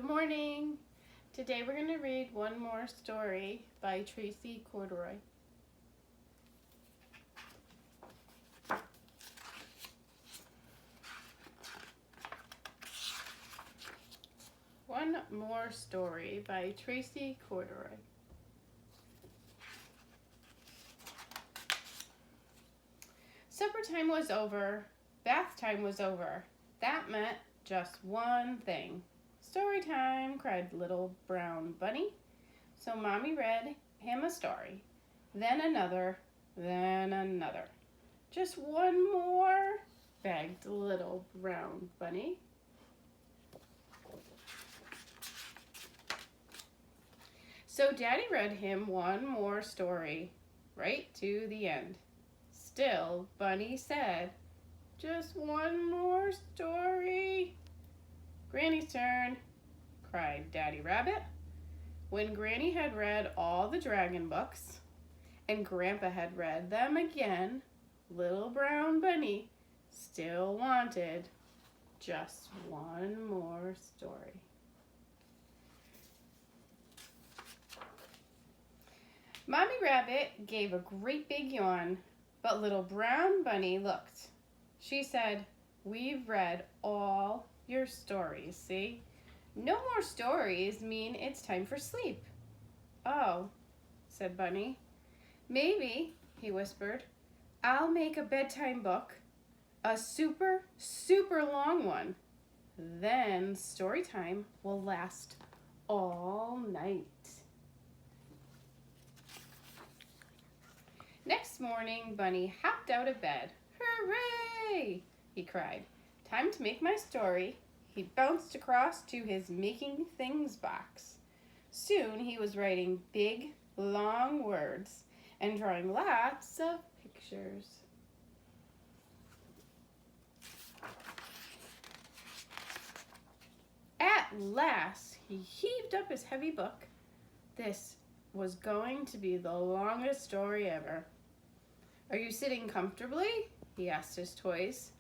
Good morning. Today we're going to read one more story by Tracy Corduroy. One more story by Tracy Corduroy. Supper time was over. Bath time was over. That meant just one thing. Story time, cried little brown bunny. So Mommy read him a story, then another, then another. Just one more, begged little brown bunny. So Daddy read him one more story, right to the end. Still, Bunny said, just one more story. Granny's turn, cried Daddy Rabbit. When Granny had read all the dragon books, and Grandpa had read them again, little brown bunny still wanted just one more story. Mommy Rabbit gave a great big yawn, but little brown bunny looked. She said, "We've read all your stories, see? No more stories mean it's time for sleep." "Oh," said Bunny. "Maybe," he whispered, "I'll make a bedtime book, a super, super long one. Then story time will last all night." Next morning, Bunny hopped out of bed. "Hooray!" he cried. "Time to make my story." He bounced across to his Making Things box. Soon he was writing big, long words and drawing lots of pictures. At last, he heaved up his heavy book. This was going to be the longest story ever. "Are you sitting comfortably?" he asked his toys.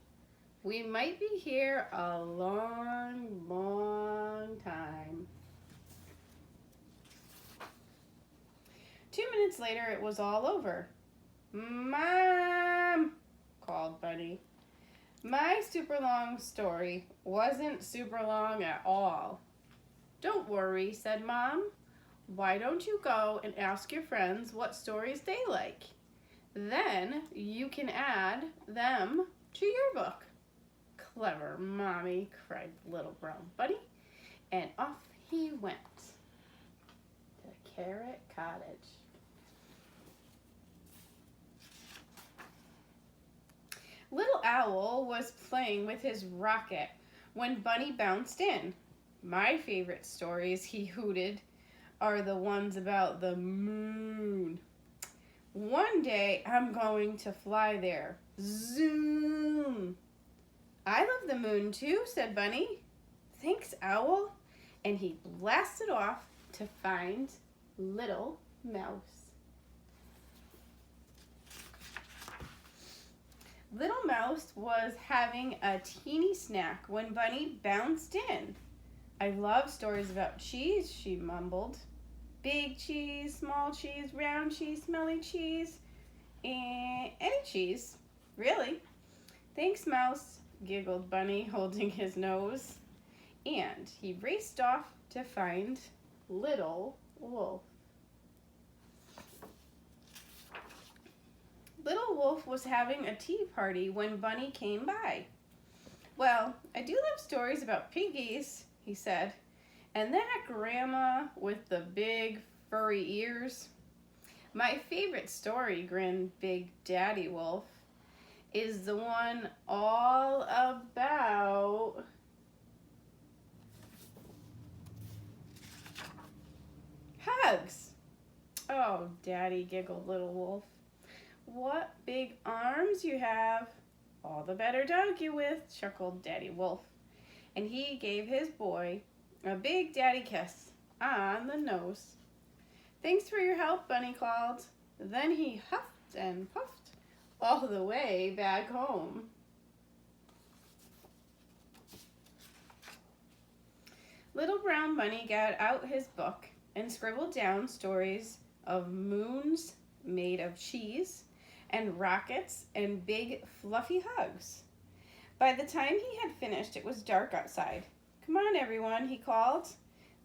"We might be here a long, long time." 2 minutes later, it was all over. "Mom!" called Bunny. "My super long story wasn't super long at all." "Don't worry," said Mom. "Why don't you go and ask your friends what stories they like? Then you can add them to your book." "Clever Mommy," cried little brown bunny, and off he went to Carrot Cottage. Little Owl was playing with his rocket when Bunny bounced in. "My favorite stories," he hooted, "are the ones about the moon. One day I'm going to fly there. Zoom!" "I love the moon too," said Bunny. "Thanks, Owl." And he blasted off to find Little Mouse. Little Mouse was having a teeny snack when Bunny bounced in. "I love stories about cheese," she mumbled. "Big cheese, small cheese, round cheese, smelly cheese, and any cheese, really." "Thanks, Mouse," giggled Bunny, holding his nose. And he raced off to find Little Wolf. Little Wolf was having a tea party when Bunny came by. "Well, I do love stories about piggies," he said. "And that grandma with the big furry ears." "My favorite story," grinned Big Daddy Wolf, "is the one all about hugs." "Oh, Daddy," giggled Little Wolf. "What big arms you have." "All the better to hug you with," chuckled Daddy Wolf. And he gave his boy a big daddy kiss on the nose. "Thanks for your help," Bunny called. Then he huffed and puffed all the way back home. Little Brown Bunny got out his book and scribbled down stories of moons made of cheese and rockets and big fluffy hugs. By the time he had finished, it was dark outside. "Come on, everyone," he called.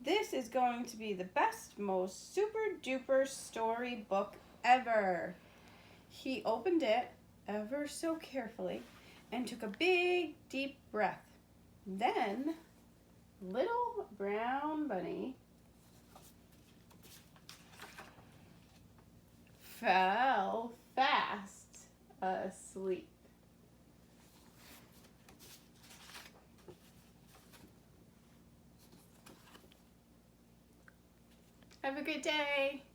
"This is going to be the best, most super duper story book ever." He opened it ever so carefully and took a big, deep breath. Then, Little Brown Bunny fell fast asleep. Have a good day.